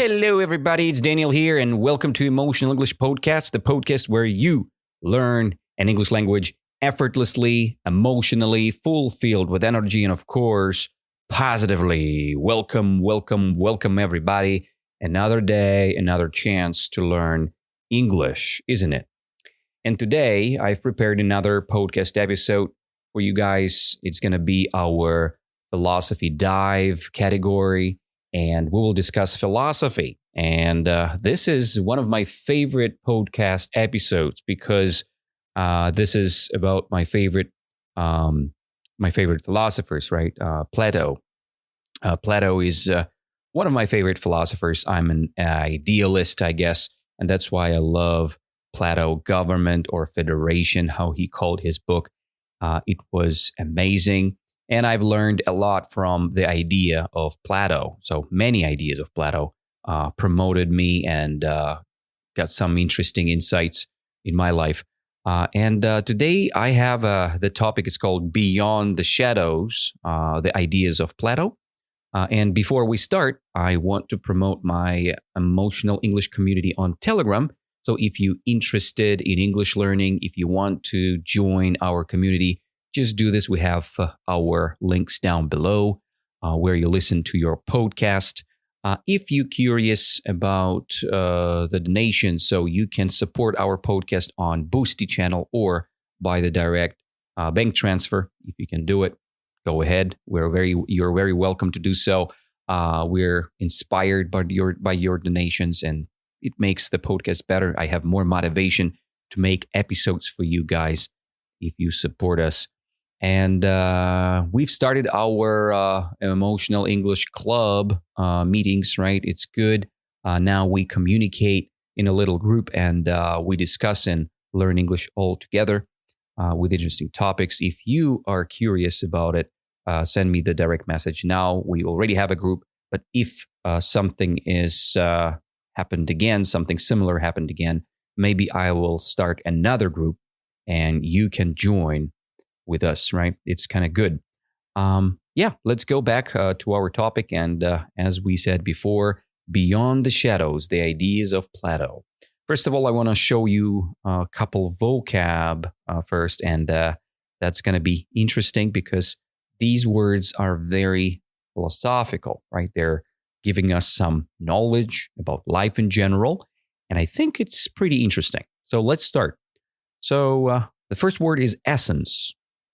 Hello, everybody. It's Daniel here, and welcome to Emotional English Podcast, the podcast where you learn an English language effortlessly, emotionally, fulfilled with energy, and of course, positively. Welcome, everybody. Another day, another chance to learn English, isn't it? And today, I've prepared another podcast episode for you guys. It's going to be our philosophy dive category. And we will discuss philosophy. And this is one of my favorite podcast episodes because this is about my favorite philosophers, right? Plato. Plato is one of my favorite philosophers. I'm an idealist, I guess, and that's why I love Plato. Government or Federation, how he called his book. It was amazing. And I've learned a lot from the idea of Plato. So many ideas of Plato promoted me and got some interesting insights in my life. And today I have the topic is called Beyond the Shadows, the ideas of Plato. And before we start, I want to promote my emotional English community on Telegram. So if you're interested in English learning, if you want to join our community, just do this. We have our links down below where you listen to your podcast. If you're curious about the donation, so you can support our podcast on Boosty channel or by the direct bank transfer. If you can do it, go ahead. You're very welcome to do so. We're inspired by your donations, and it makes the podcast better. I have more motivation to make episodes for you guys if you support us. And we've started our emotional English club meetings, right? It's good. Now we communicate in a little group and we discuss and learn English all together with interesting topics. If you are curious about it, send me the direct message. Now we already have a group, but if something is happened again, something similar happened again, maybe I will start another group and you can join with us, right? It's kind of good. Let's go back to our topic. And as we said before, Beyond the Shadows, the ideas of Plato. First of all, I want to show you a couple vocab first. And that's going to be interesting because these words are very philosophical, right? They're giving us some knowledge about life in general. And I think it's pretty interesting. So let's start. So the first word is essence.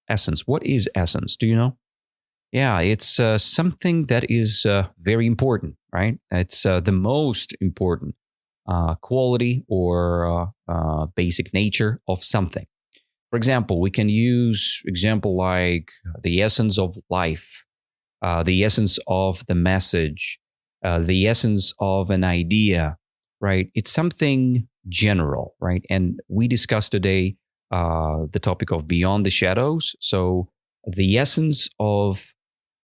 Essence. What is essence? Do you know? Yeah, it's something that is very important, right? It's the most important quality or basic nature of something. For example, we can use example like the essence of life, the essence of the message, the essence of an idea, right? It's something general, right? And we discussed today the topic of Beyond the Shadows. So the essence of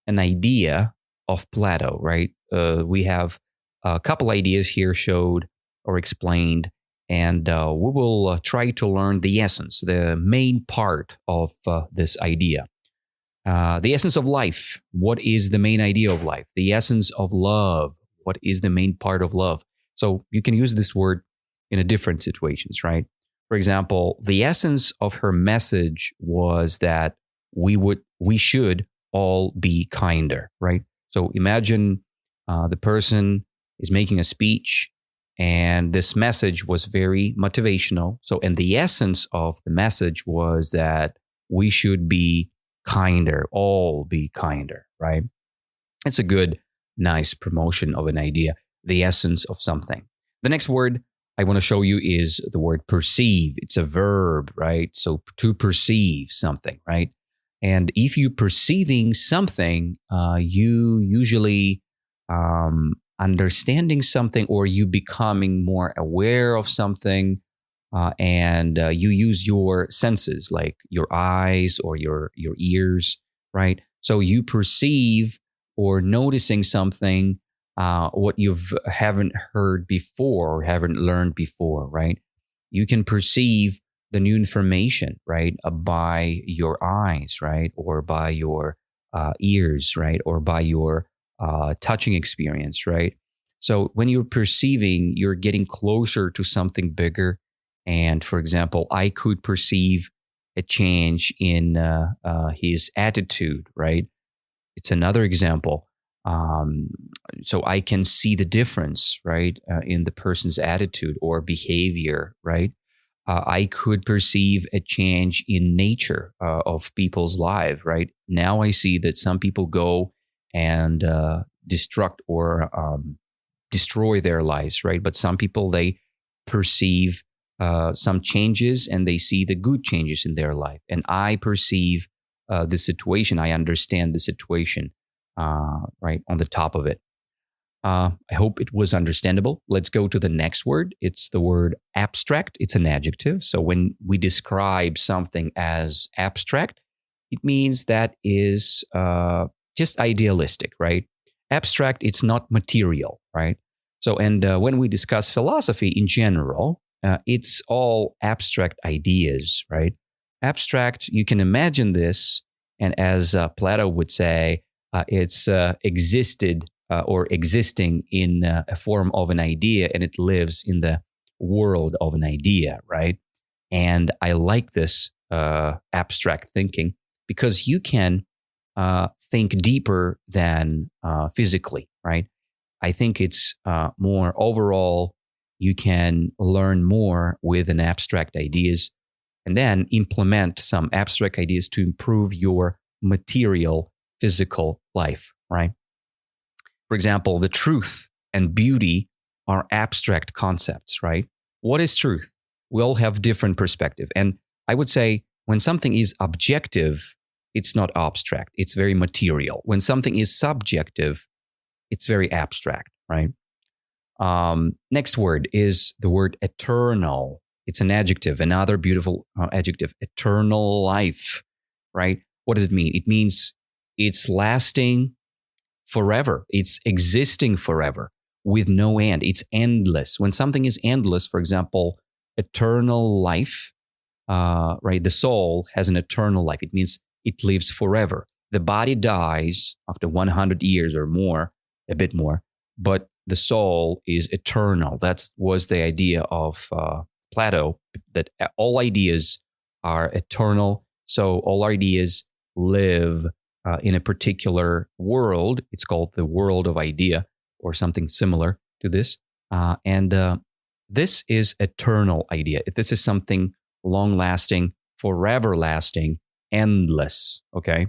an idea of Plato, right? We have a couple ideas here showed or explained, and we will try to learn the essence, the main part of this idea. The essence of life. What is the main idea of life? The essence of love. What is the main part of love? So you can use this word in a different situations, right? For example, the essence of her message was that we should all be kinder, right? So imagine the person is making a speech and this message was very motivational. So, and the essence of the message was that we should be kinder, all be kinder, right? It's a good, nice promotion of an idea, the essence of something. The next word I want to show you is the word perceive. It's a verb, right? So to perceive something, right? And if you're perceiving something, you usually understanding something or you becoming more aware of something and you use your senses like your eyes or your ears, right? So you perceive or noticing something what you haven't heard before or haven't learned before, right? You can perceive the new information, right, by your eyes, right, or by your ears, right, or by your touching experience, right? So when you're perceiving, you're getting closer to something bigger. And for example, I could perceive a change in his attitude, right? It's another example. So I can see the difference, right, in the person's attitude or behavior, right? I could perceive a change in nature of people's lives, right? Now I see that some people go and destruct or destroy their lives, right? But some people, they perceive some changes and they see the good changes in their life. And I perceive the situation. I understand the situation, right, on the top of it. I hope it was understandable. Let's go to the next word. It's the word abstract. It's an adjective. So when we describe something as abstract, it means that is just idealistic, right? Abstract, it's not material, right? So, and when we discuss philosophy in general, it's all abstract ideas, right? Abstract, you can imagine this, and as Plato would say, it's existed or existing in a form of an idea, and it lives in the world of an idea, right? And I like this abstract thinking because you can think deeper than physically, right? I think it's more overall, you can learn more with an abstract ideas and then implement some abstract ideas to improve your material physical life, right? For example, the truth and beauty are abstract concepts, right? What is truth? We all have different perspective. And I would say when something is objective, it's not abstract. It's very material. When something is subjective, it's very abstract, right? Next word is the word eternal. It's an adjective, another beautiful adjective, eternal life, right? What does it mean? It means it's lasting forever. It's existing forever with no end. It's endless. When something is endless, for example, eternal life, right? The soul has an eternal life. It means it lives forever. The body dies after 100 years or more, a bit more, but the soul is eternal. That was the idea of Plato, that all ideas are eternal. So all ideas live in a particular world. It's called the world of idea or something similar to this. And this is eternal idea. This is something long-lasting, forever-lasting, endless, okay?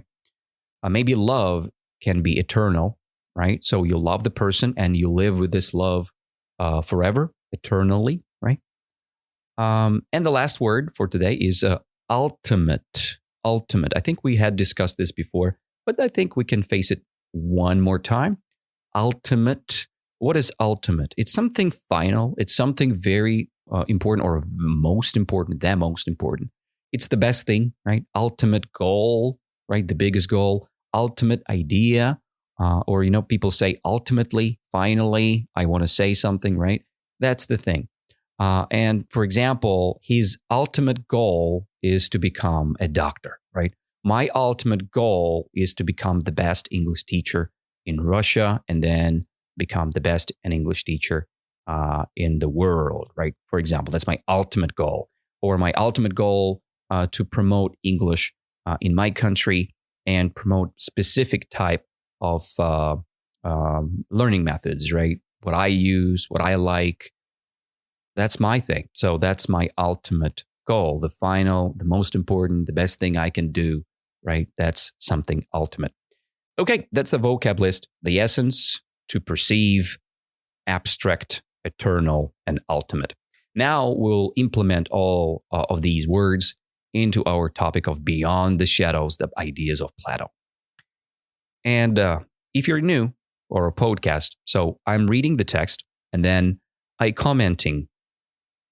Maybe love can be eternal, right? So you love the person and you live with this love forever, eternally, right? And the last word for today is ultimate. Ultimate. I think we had discussed this before, but I think we can face it one more time. Ultimate. What is ultimate? It's something final. It's something very important, or the most important. It's the best thing, right? Ultimate goal, right? The biggest goal. Ultimate idea. Or, people say ultimately, finally, I want to say something, right? That's the thing. And for example, his ultimate goal is to become a doctor, right? My ultimate goal is to become the best English teacher in Russia and then become the best English teacher in the world, right? For example, that's my ultimate goal. Or my ultimate goal to promote English in my country and promote specific type of learning methods, right? What I use, what I like. That's my thing. So that's my ultimate goal, the final, the most important, the best thing I can do, right? That's something ultimate. Okay, that's the vocab list. The essence, to perceive, abstract, eternal, and ultimate. Now we'll implement all of these words into our topic of beyond the shadows, the ideas of Plato. And if you're new or a podcast, so I'm reading the text and then I commenting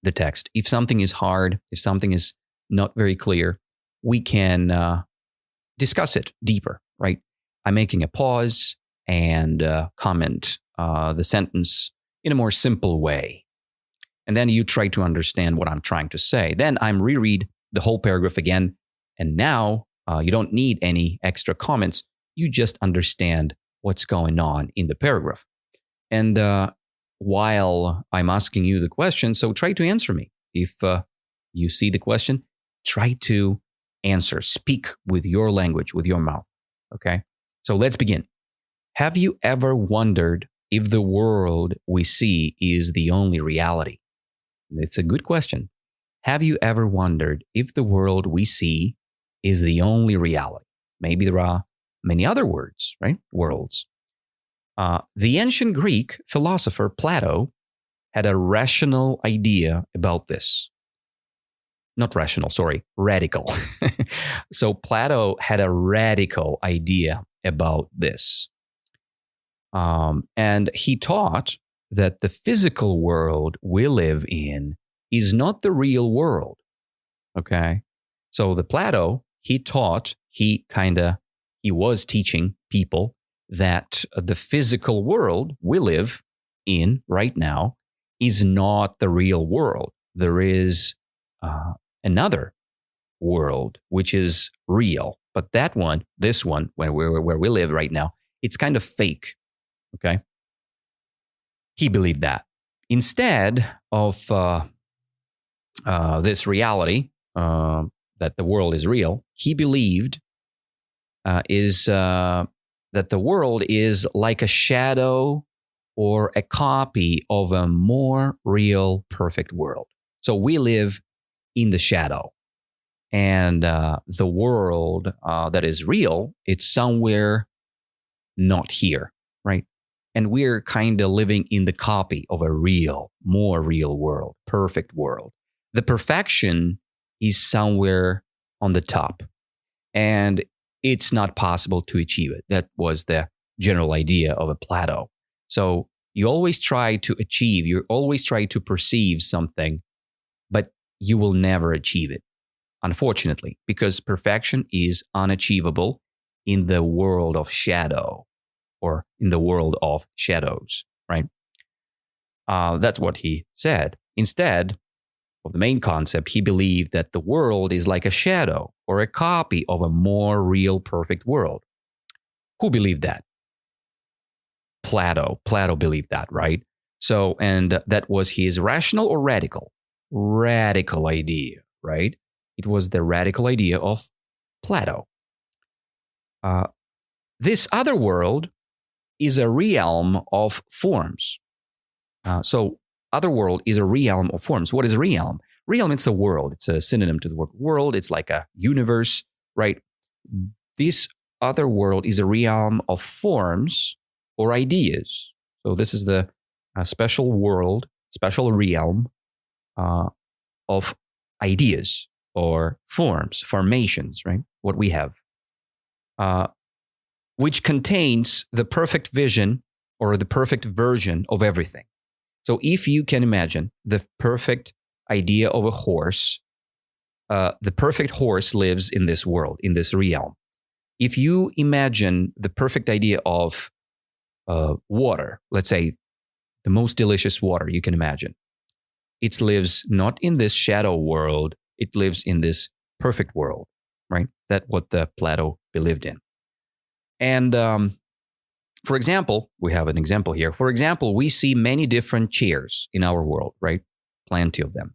the text. If something is hard, if something is not very clear, we can discuss it deeper, right? I'm making a pause and comment the sentence in a more simple way. And then you try to understand what I'm trying to say. Then I'm reread the whole paragraph again. And now you don't need any extra comments. You just understand what's going on in the paragraph. And while I'm asking you the question, so try to answer me. If you see the question, try to answer. Speak with your language, with your mouth. Okay? So let's begin. Have you ever wondered if the world we see is the only reality? It's a good question. Have you ever wondered if the world we see is the only reality? Maybe there are many other words, right? Worlds. The ancient Greek philosopher Plato had a rational idea about this. Not rational, sorry, radical. So Plato had a radical idea about this. And he taught that the physical world we live in is not the real world. Okay? So the Plato, he was teaching people that the physical world we live in right now is not the real world. There is another world which is real, but this one, where we live right now, it's kind of fake. Okay, he believed that instead of this reality that the world is real, he believed that the world is like a shadow or a copy of a more real, perfect world. So we live in the shadow. And the world that is real, it's somewhere not here, right? And we're kind of living in the copy of a real, more real world, perfect world. The perfection is somewhere on the top. And it's not possible to achieve it. That was the general idea of a Plato. So you always try to perceive something, but you will never achieve it, unfortunately, because perfection is unachievable in the world of shadow or in the world of shadows, right? That's what he said. Instead of the main concept, he believed that the world is like a shadow or a copy of a more real, perfect world. Who believed that? Plato. Plato believed that, right? So, and that was his rational or radical? Radical idea, right? It was the radical idea of Plato. This other world is a realm of forms. So, other world is a realm of forms. What is a realm? Realm, it's a world. It's a synonym to the word world. It's like a universe, right? This other world is a realm of forms or ideas. So this is the special world, special realm of ideas or forms, formations, right? What we have, which contains the perfect vision or the perfect version of everything. So if you can imagine the perfect idea of a horse, the perfect horse lives in this world, in this realm. If you imagine the perfect idea of water, let's say the most delicious water you can imagine, it lives not in this shadow world, it lives in this perfect world, right? That's what the Plato believed in. And for example, we have an example here. For example, we see many different chairs in our world, right? Plenty of them.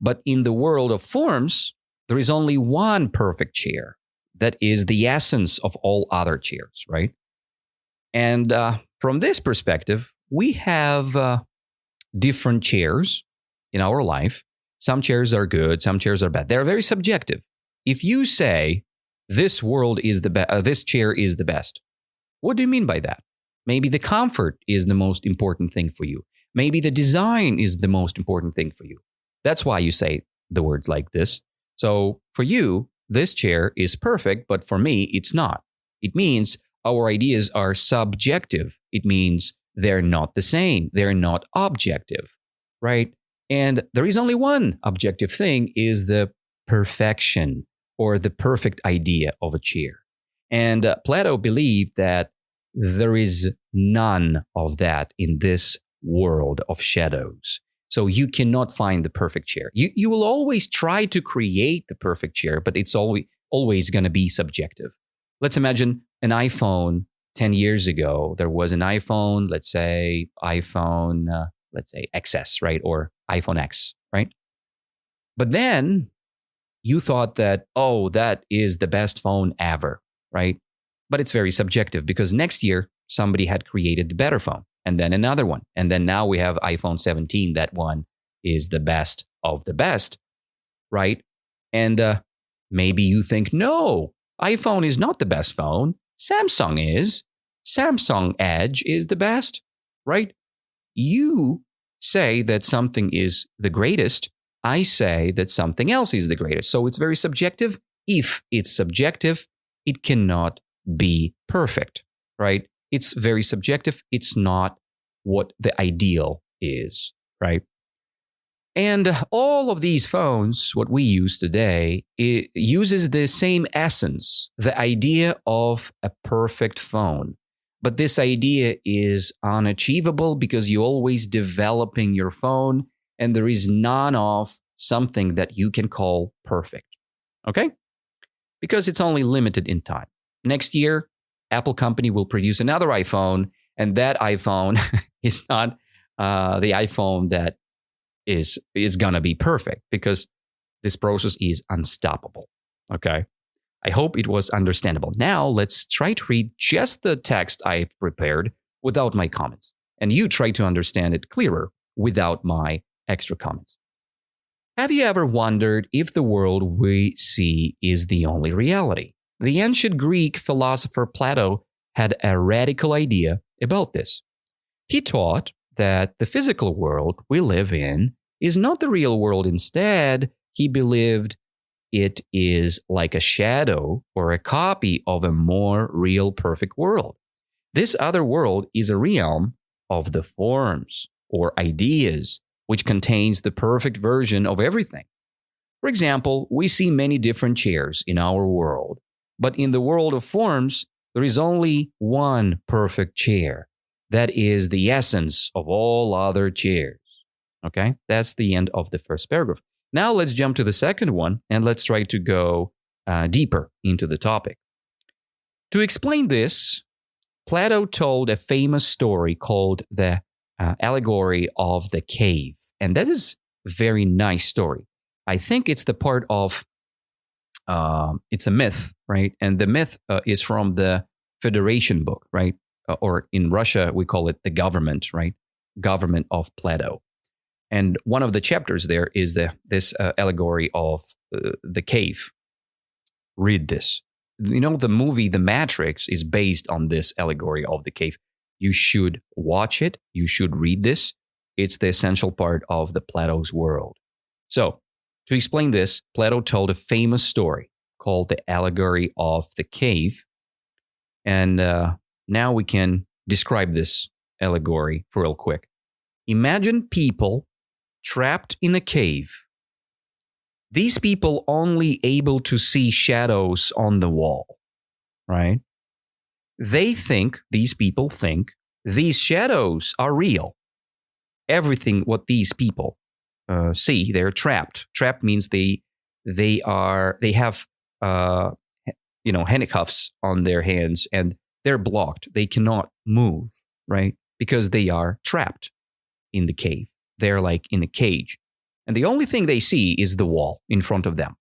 But in the world of forms, there is only one perfect chair that is the essence of all other chairs, right? And from this perspective, we have different chairs in our life. Some chairs are good, some chairs are bad. They're very subjective. If you say this world is this chair is the best, what do you mean by that? Maybe the comfort is the most important thing for you. Maybe the design is the most important thing for you. That's why you say the words like this. So for you, this chair is perfect, but for me, it's not. It means our ideas are subjective. It means they're not the same. They're not objective, right? And there is only one objective thing, is the perfection or the perfect idea of a chair. And Plato believed that there is none of that in this world of shadows. So you cannot find the perfect chair. You will always try to create the perfect chair, but it's always going to be subjective. Let's imagine an iPhone 10 years ago. There was an iPhone, let's say iPhone let's say XS, right? Or iPhone X, right? But then you thought that, oh, that is the best phone ever, right? But it's very subjective because next year somebody had created the better phone and then another one. And then now we have iPhone 17. That one is the best of the best, right? And maybe you think, no, iPhone is not the best phone. Samsung is. Samsung Edge is the best, right? You say that something is the greatest. I say that something else is the greatest. So it's very subjective. If it's subjective, it cannot be perfect, right? It's very subjective. It's not what the ideal is, right? And all of these phones, what we use today, it uses the same essence, the idea of a perfect phone. But this idea is unachievable because you're always developing your phone and there is none of something that you can call perfect. Okay? Because it's only limited in time. Next year, Apple company will produce another iPhone, and that iPhone is not the iPhone that is going to be perfect because this process is unstoppable. Okay? I hope it was understandable. Now, let's try to read just the text I've prepared without my comments. And you try to understand it clearer without my extra comments. Have you ever wondered if the world we see is the only reality? The ancient Greek philosopher Plato had a radical idea about this. He taught that the physical world we live in is not the real world. Instead, he believed it is like a shadow or a copy of a more real, perfect world. This other world is a realm of the forms or ideas, which contains the perfect version of everything. For example, we see many different chairs in our world, but in the world of forms, there is only one perfect chair. That is the essence of all other chairs. Okay, that's the end of the first paragraph. Now let's jump to the second one and let's try to go deeper into the topic. To explain this, Plato told a famous story called the Allegory of the Cave. And that is a very nice story. I think it's the part of, it's a myth, right? And the myth is from the Federation book, right? Or in Russia, we call it the government, right? Government of Plato. And one of the chapters there is this allegory of the cave. Read this. You know, the movie The Matrix is based on this allegory of the cave. You should watch it. You should read this. It's the essential part of the Plato's world. So, to explain this, Plato told a famous story called the Allegory of the Cave. And now we can describe this allegory for real quick. Imagine people trapped in a cave. These people only able to see shadows on the wall, right? These people think, these shadows are real. Everything what these people see, they're trapped. Trapped means they have handcuffs on their hands and they're blocked. They cannot move, right? Because they are trapped in the cave. They're like in a cage. And the only thing they see is the wall in front of them.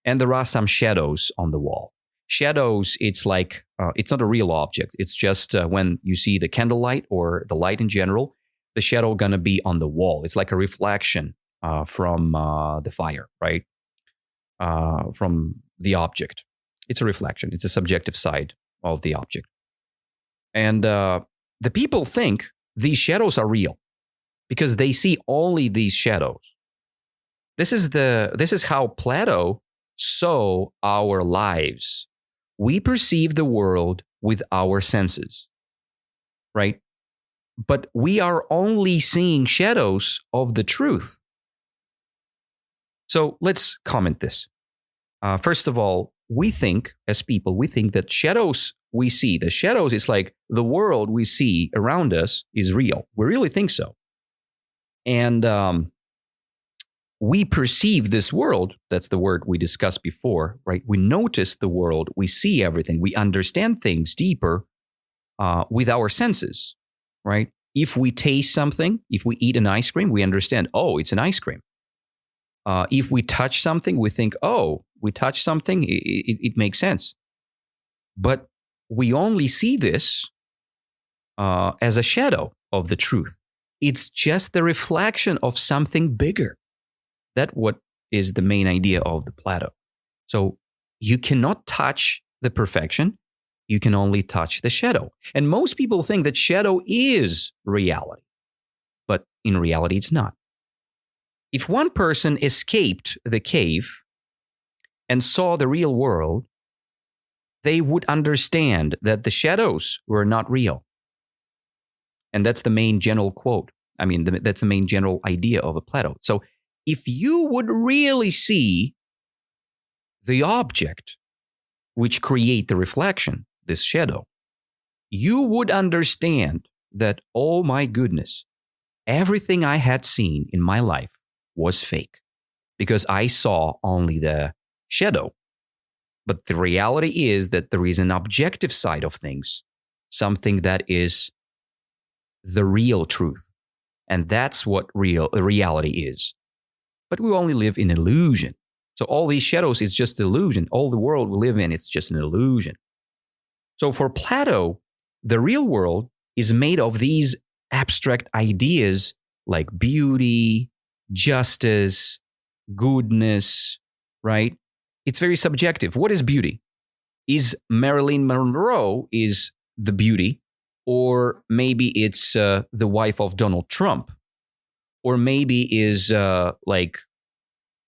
And there are some shadows on the wall. Shadows, it's like, it's not a real object. It's just when you see the candlelight or the light in general, the shadow gonna be on the wall. It's like a reflection from the fire, right? From the object. It's a reflection. It's a subjective side of the object. And the people think these shadows are real because they see only these shadows. This is how Plato saw our lives. We perceive the world with our senses, right? But we are only seeing shadows of the truth. So let's comment this. First of all, we think, as people, that shadows we see, the shadows is like the world we see around us is real. We really think so. And we perceive this world, that's the word we discussed before, right? We notice the world, we see everything, we understand things deeper with our senses, right? If we taste something, if we eat an ice cream, we understand, oh, it's an ice cream. If we touch something, we think, oh, we touch something, it makes sense. But we only see this as a shadow of the truth. It's just the reflection of something bigger. That's what is the main idea of the Plato. So you cannot touch the perfection. You can only touch the shadow. And most people think that shadow is reality. But in reality, it's not. If one person escaped the cave and saw the real world, they would understand that the shadows were not real. And that's the main general quote. I mean, that's the main general idea of a Plato. So if you would really see the object which create the reflection, this shadow, you would understand that, oh my goodness, everything I had seen in my life was fake because I saw only the shadow. But the reality is that there is an objective side of things, something that is the real truth. And that's what reality is. But we only live in illusion. So all these shadows is just illusion. All the world we live in, it's just an illusion. So for Plato, the real world is made of these abstract ideas like beauty, justice, goodness, right? It's very subjective. What is beauty? Is Marilyn Monroe is the beauty? Or maybe it's the wife of Donald Trump. Or maybe is like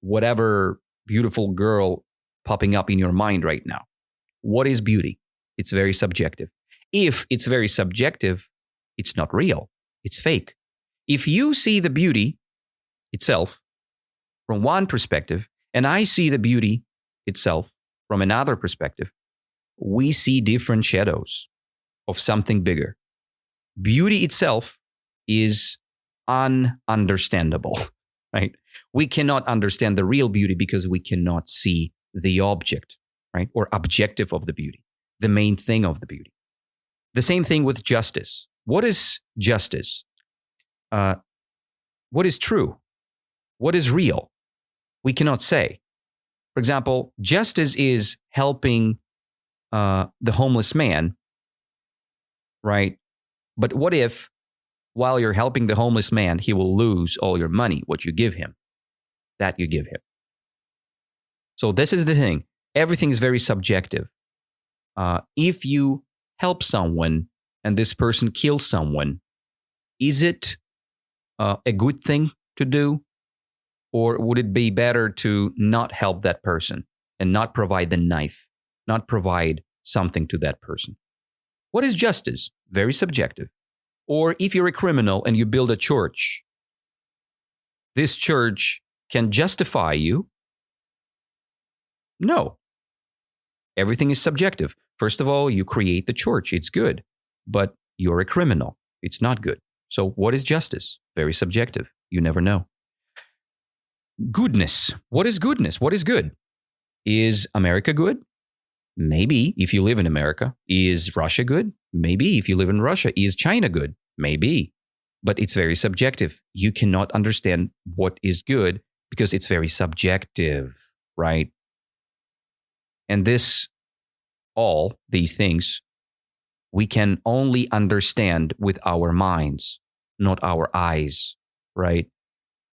whatever beautiful girl popping up in your mind right now. What is beauty? It's very subjective. If it's very subjective, it's not real. It's fake. If you see the beauty itself from one perspective, and I see the beauty itself from another perspective, we see different shadows of something bigger. Beauty itself is ununderstandable, right? We cannot understand the real beauty because we cannot see the object, right? Or objective of the beauty, the main thing of the beauty. The same thing with justice. What is justice? What is true? What is real? We cannot say. For example, justice is helping the homeless man, right? But what if, while you're helping the homeless man, he will lose all your money, what you give him, that you give him? So this is the thing. Everything is very subjective. If you help someone and this person kills someone, is it a good thing to do? Or would it be better to not help that person and not provide the knife, not provide something to that person? What is justice? Very subjective. Or if you're a criminal and you build a church, this church can justify you? No. Everything is subjective. First of all, you create the church. It's good. But you're a criminal. It's not good. So what is justice? Very subjective. You never know. Goodness. What is goodness? What is good? Is America good? Maybe, if you live in America. Is Russia good? Maybe, if you live in Russia. Is China good? Maybe. But it's very subjective. You cannot understand what is good because it's very subjective, right? And all these things, we can only understand with our minds, not our eyes, right?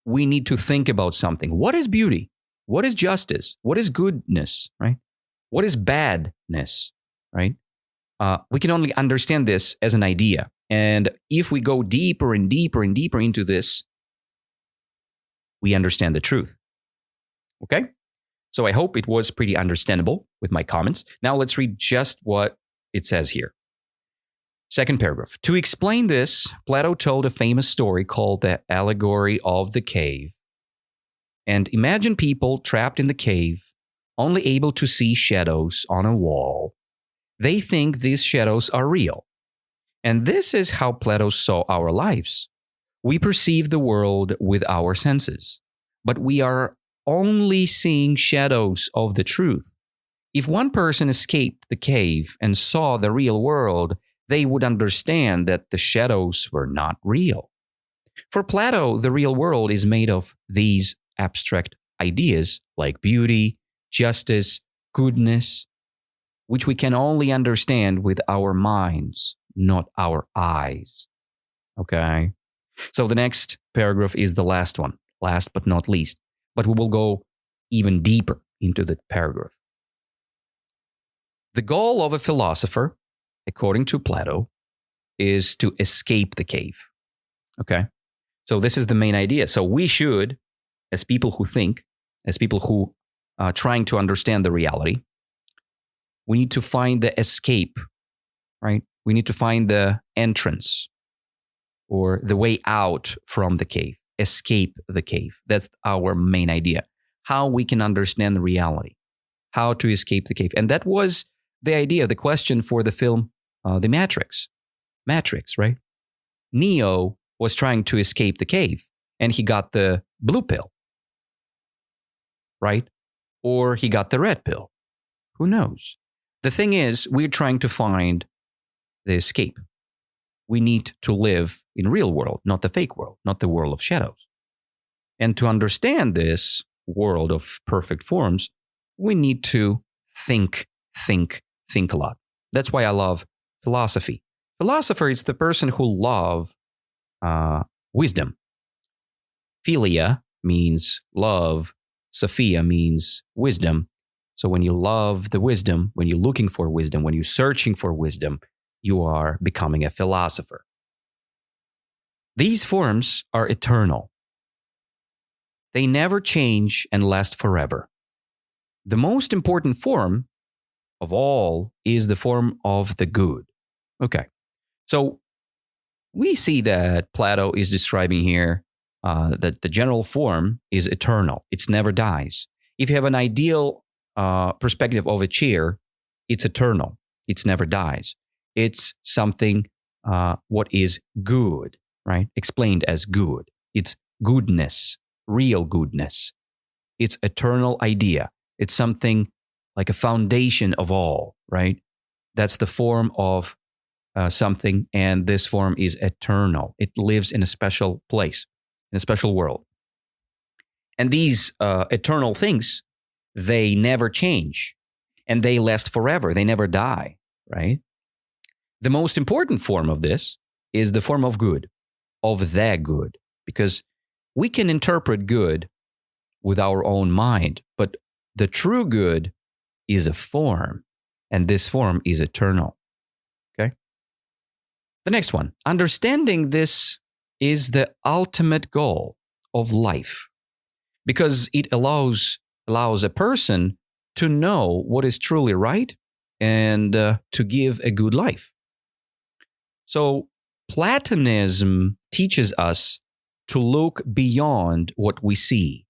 We need to think about something. What is beauty? What is justice? What is goodness, right? What is badness, right? We can only understand this as an idea. And if we go deeper and deeper and deeper into this, we understand the truth. Okay? So I hope it was pretty understandable with my comments. Now let's read just what it says here. Second paragraph. To explain this, Plato told a famous story called the Allegory of the Cave. And imagine people trapped in the cave, only able to see shadows on a wall. They think these shadows are real. And this is how Plato saw our lives. We perceive the world with our senses, but we are only seeing shadows of the truth. If one person escaped the cave and saw the real world, they would understand that the shadows were not real. For Plato, the real world is made of these abstract ideas like beauty, justice, goodness, which we can only understand with our minds, not our eyes. Okay? So the next paragraph is the last one, last but not least. But we will go even deeper into the paragraph. The goal of a philosopher, according to Plato, is to escape the cave. Okay? So this is the main idea. So we should, as people who think, as people who are trying to understand the reality, we need to find the escape, right? We need to find the entrance or the way out from the cave, escape the cave. That's our main idea. How we can understand the reality, how to escape the cave. And that was the idea, the question for the film, The Matrix. Matrix, right? Neo was trying to escape the cave and he got the blue pill, right? Or he got the red pill. Who knows? The thing is, we're trying to find the escape. We need to live in real world, not the fake world, not the world of shadows. And to understand this world of perfect forms, we need to think a lot. That's why I love philosophy. Philosopher is the person who love wisdom. Philia means love. Sophia means wisdom. So when you love the wisdom, when you're looking for wisdom, when you're searching for wisdom, you are becoming a philosopher. These forms are eternal. They never change and last forever. The most important form of all is the form of the good. Okay, so we see that Plato is describing here that the general form is eternal. It never dies. If you have an ideal perspective of a chair, it's eternal. It never dies. It's something what is good, right? Explained as good. It's goodness, real goodness. It's eternal idea. It's something like a foundation of all, right? That's the form of something, and this form is eternal. It lives in a special place, in a special world. And these eternal things, they never change, and they last forever. They never die, right? The most important form of this is the form of good, of the good, because we can interpret good with our own mind, but the true good is a form, and this form is eternal. Okay? The next one, understanding this is the ultimate goal of life, because it allows a person to know what is truly right and to give a good life. So Platonism teaches us to look beyond what we see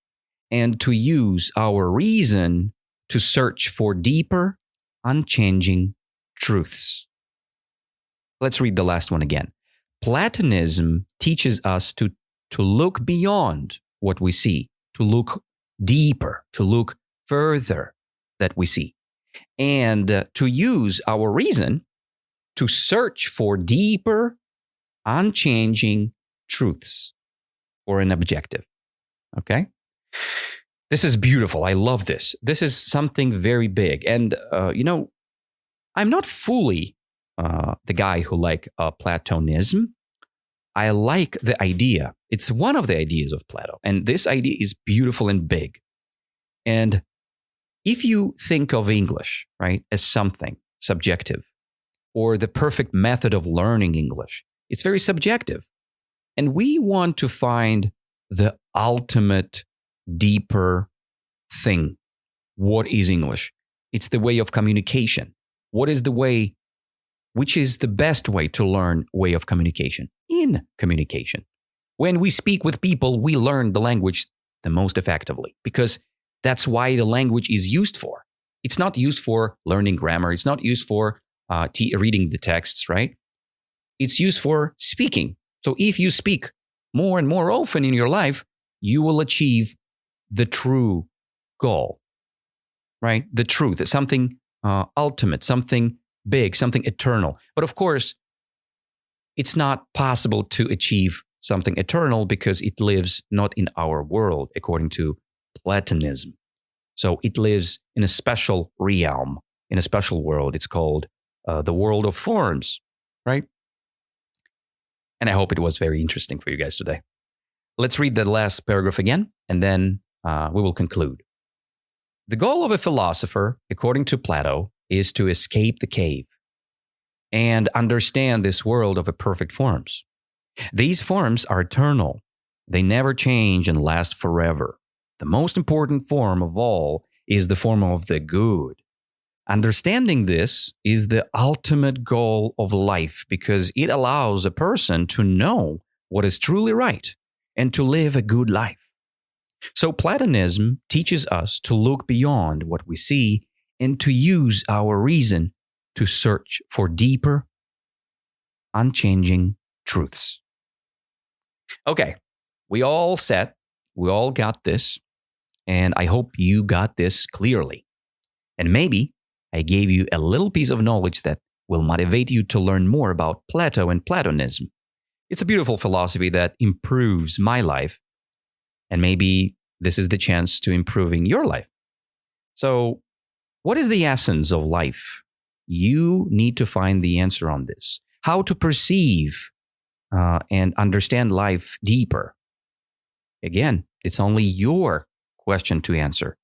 and to use our reason to search for deeper, unchanging truths. Let's read the last one again. Platonism teaches us to look beyond what we see, to look deeper, to look further that we see, and to use our reason to search for deeper, unchanging truths for an objective. Okay? This is beautiful. I love this. This is something very big. And, I'm not fully the guy who like Platonism. I like the idea. It's one of the ideas of Plato. And this idea is beautiful and big. And if you think of English, right, as something subjective, or the perfect method of learning English, it's very subjective. And we want to find the ultimate, deeper thing. What is English? It's the way of communication. What is the way, which is the best way to learn way of communication? In communication. When we speak with people, we learn the language the most effectively, because that's why the language is used for. It's not used for learning grammar. It's not used for reading the texts, right? It's used for speaking. So if you speak more and more often in your life, you will achieve the true goal, right? The truth, something ultimate, something big, something eternal. But of course, it's not possible to achieve something eternal because it lives not in our world, according to Platonism. So it lives in a special realm, in a special world. It's called the world of forms, right? And I hope it was very interesting for you guys today. Let's read the last paragraph again, and then we will conclude. The goal of a philosopher, according to Plato, is to escape the cave and understand this world of perfect forms. These forms are eternal. They never change and last forever. The most important form of all is the form of the good. Understanding this is the ultimate goal of life because it allows a person to know what is truly right and to live a good life. So Platonism teaches us to look beyond what we see and to use our reason to search for deeper, unchanging truths. Okay, we all got this, and I hope you got this clearly. And maybe I gave you a little piece of knowledge that will motivate you to learn more about Plato and Platonism. It's a beautiful philosophy that improves my life, and maybe this is the chance to improving your life. So, what is the essence of life? You need to find the answer on this. How to perceive and understand life deeper. Again, it's only your question to answer.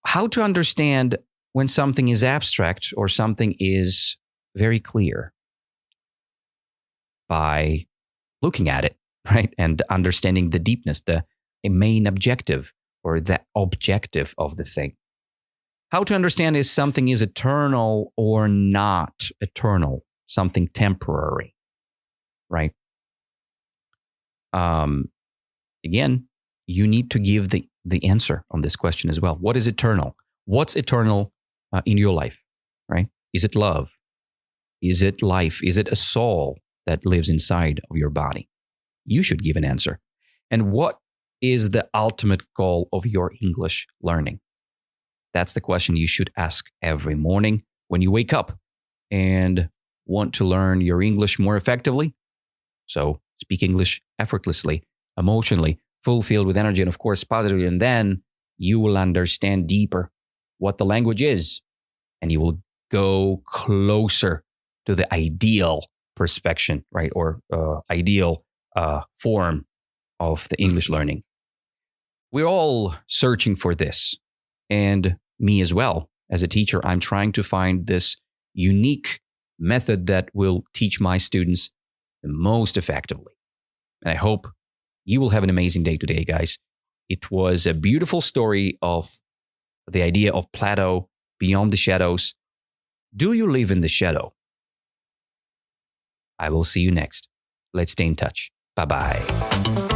How to understand when something is abstract or something is very clear by looking at it, right? And understanding the deepness, the main objective or the objective of the thing. How to understand if something is eternal or not eternal, something temporary, right? Again, you need to give the answer on this question as well. What is eternal? What's eternal in your life, right? Is it love? Is it life? Is it a soul that lives inside of your body? You should give an answer. And what is the ultimate goal of your English learning? That's the question you should ask every morning when you wake up and want to learn your English more effectively. So speak English effortlessly, emotionally, fulfilled with energy, and of course positively. And then you will understand deeper what the language is, and you will go closer to the ideal perspection, right? Or ideal form of the English learning. We're all searching for this. And me as well, as a teacher, I'm trying to find this unique method that will teach my students the most effectively. And I hope you will have an amazing day today, guys. It was a beautiful story of the idea of Plato beyond the shadows. Do you live in the shadow? I will see you next. Let's stay in touch. Bye-bye.